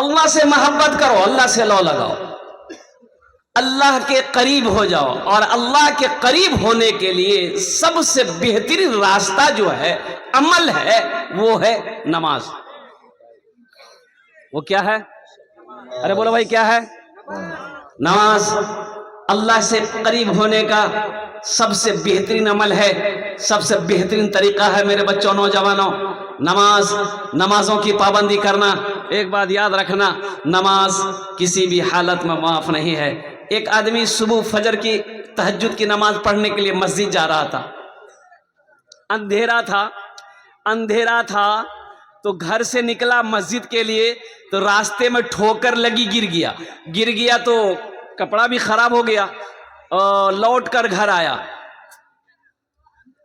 اللہ سے محبت کرو، اللہ سے لو لگاؤ، اللہ کے قریب ہو جاؤ. اور اللہ کے قریب ہونے کے لیے سب سے بہترین راستہ جو ہے، عمل ہے، وہ ہے نماز. وہ کیا ہے؟ ارے بولو بھائی، کیا ہے؟ نماز. اللہ سے قریب ہونے کا سب سے بہترین عمل ہے، سب سے بہترین طریقہ ہے میرے بچوں، نوجوانوں، نماز. نمازوں کی پابندی کرنا. ایک بات یاد رکھنا، نماز کسی بھی حالت میں معاف نہیں ہے. ایک آدمی صبح فجر کی تہجد کی نماز پڑھنے کے لیے مسجد جا رہا تھا. اندھیرا تھا تو گھر سے نکلا مسجد کے لیے، تو راستے میں ٹھوکر لگی، گر گیا تو کپڑا بھی خراب ہو گیا. لوٹ کر گھر آیا،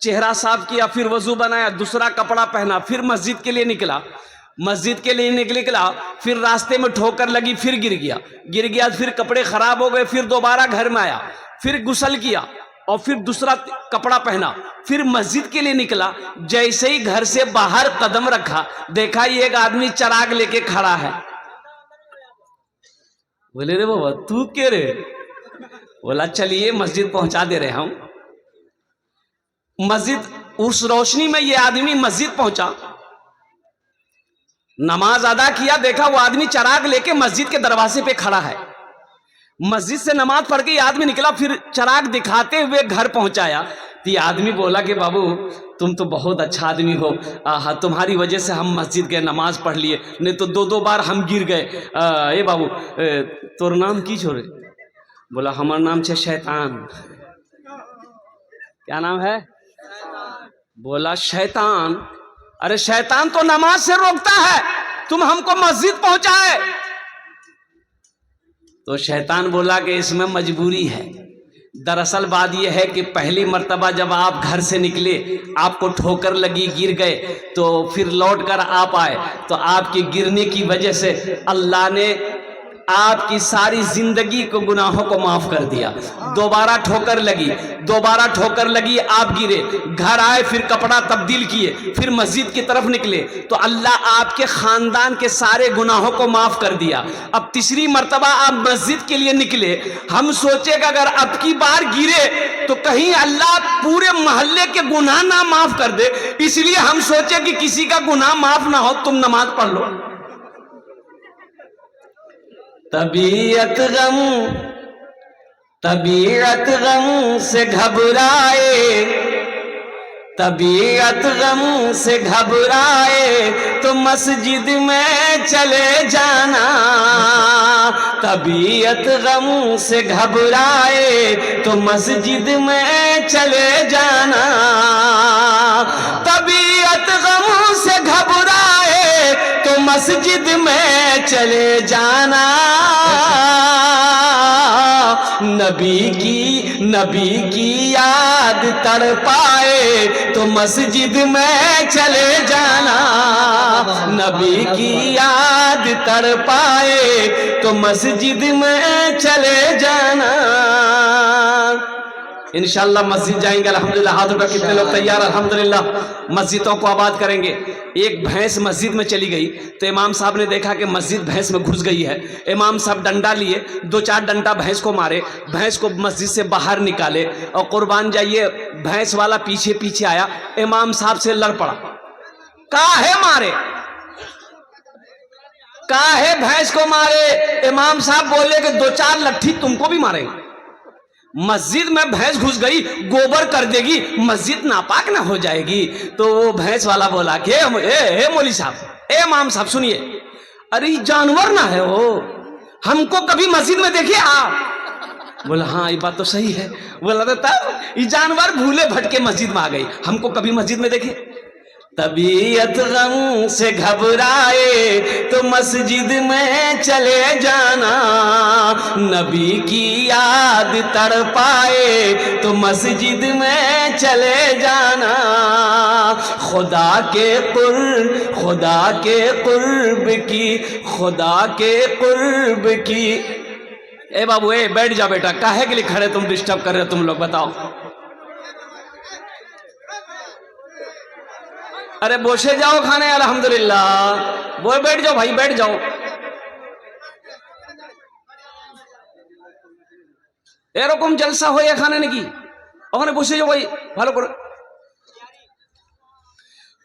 چہرہ صاف کیا، پھر وضو بنایا، دوسرا کپڑا پہنا، پھر مسجد کے لیے نکلا. پھر راستے میں ٹھوکر لگی، پھر گر گیا، پھر کپڑے خراب ہو گئے، پھر دوبارہ گھر میں آیا، پھر غسل کیا اور پھر دوسرا کپڑا پہنا، پھر مسجد کے لیے نکلا. جیسے ہی گھر سے باہر قدم رکھا، دیکھا یہ ایک آدمی چراغ لے کے کھڑا ہے. بولے رے بابا تو کیا رے؟ بولا چلیے مسجد پہنچا دے رہے ہم. مسجد، اس روشنی میں یہ آدمی مسجد پہنچا، نماز ادا کیا، دیکھا وہ آدمی چراغ لے کے مسجد کے دروازے پہ کھڑا ہے. مسجد سے نماز پڑھ کے یہ آدمی نکلا، پھر چراغ دکھاتے ہوئے گھر پہنچایا. تو یہ آدمی بولا کہ بابو تم تو بہت اچھا آدمی ہو، تمہاری وجہ سے ہم مسجد گئے، نماز پڑھ لیے، نہیں تو دو بار ہم گر گئے. اے بابو تور نام کی چھوڑے؟ بولا ہمار نام چھے شیطان. کیا نام ہے؟ بولا شیطان. ارے شیطان تو نماز سے روکتا ہے، تم ہم کو مسجد پہنچائے. تو شیطان بولا کہ اس میں مجبوری ہے. دراصل بات یہ ہے کہ پہلی مرتبہ جب آپ گھر سے نکلے، آپ کو ٹھوکر لگی، گر گئے، تو پھر لوٹ کر آپ آئے، تو آپ کی گرنے کی وجہ سے اللہ نے آپ کی ساری زندگی کو، گناہوں کو معاف کر دیا. دوبارہ ٹھوکر لگی، آپ گرے، گھر آئے، پھر کپڑا تبدیل کیے، پھر مسجد کی طرف نکلے، تو اللہ آپ کے خاندان کے سارے گناہوں کو معاف کر دیا. اب تیسری مرتبہ آپ مسجد کے لیے نکلے، ہم سوچے کہ اگر اب کی بار گرے تو کہیں اللہ پورے محلے کے گناہ نہ معاف کر دے، اس لیے ہم سوچے کہ کسی کا گناہ معاف نہ ہو، تم نماز پڑھ لو. طبیعت غم سے گھبرائے تو مسجد میں چلے جانا. طبیعت غم سے گھبرائے تو مسجد میں چلے جانا. طبیعت غم سے گھبرائے تو مسجد میں چلے جانا. نبی کی یاد تڑپائے تو مسجد میں چلے جانا. نبی کی یاد تڑپائے تو مسجد میں چلے جانا. انشاءاللہ مسجد جائیں گے الحمدللہ. ہاتھ اٹھا کتنے لوگ تیار؟ الحمدللہ مسجدوں کو آباد کریں گے. ایک بھینس مسجد میں چلی گئی تو امام صاحب نے دیکھا کہ مسجد بھینس میں گھس گئی ہے. امام صاحب ڈنڈا لیے، 2-4 ڈنڈا بھینس کو مارے، بھینس کو مسجد سے باہر نکالے، اور قربان جائیے بھینس والا پیچھے آیا، امام صاحب سے لڑ پڑا. کاہے مارے؟ کاہے بھینس کو مارے؟ امام صاحب بولے کہ 2-4 لٹھی تم کو بھی مارے. مسجد میں بھینس گھس گئی، گوبر کر دے گی، مسجد ناپاک نہ ہو جائے گی. تو وہ بھینس والا بولا کہ اے مولوی صاحب، اے امام صاحب سنیے، ارے جانور نہ ہے وہ، ہم کو کبھی مسجد میں دیکھیے آپ. بولا ہاں یہ بات تو صحیح ہے. بولا تب یہ جانور بھولے بھٹکے مسجد میں آ گئی، ہم کو کبھی مسجد میں دیکھے. طبیعت غم سے گھبرائے تو مسجد میں چلے جانا. نبی کی یاد تڑپائے تو مسجد میں چلے جانا. خدا کے قرب کی اے بابو اے بیٹھ جا بیٹا، کاہے کے لیے کھڑے تم؟ ڈسٹرب کر رہے تم لوگ، بتاؤ. ارے بوشے جاؤ کھانے، الحمدللہ. وہ بیٹھ جاؤ بھائی، بیٹھ جاؤ. এরকম জলসা হয় এখানে নাকি? ওখানে বসে যাও ভাই ভালো করে।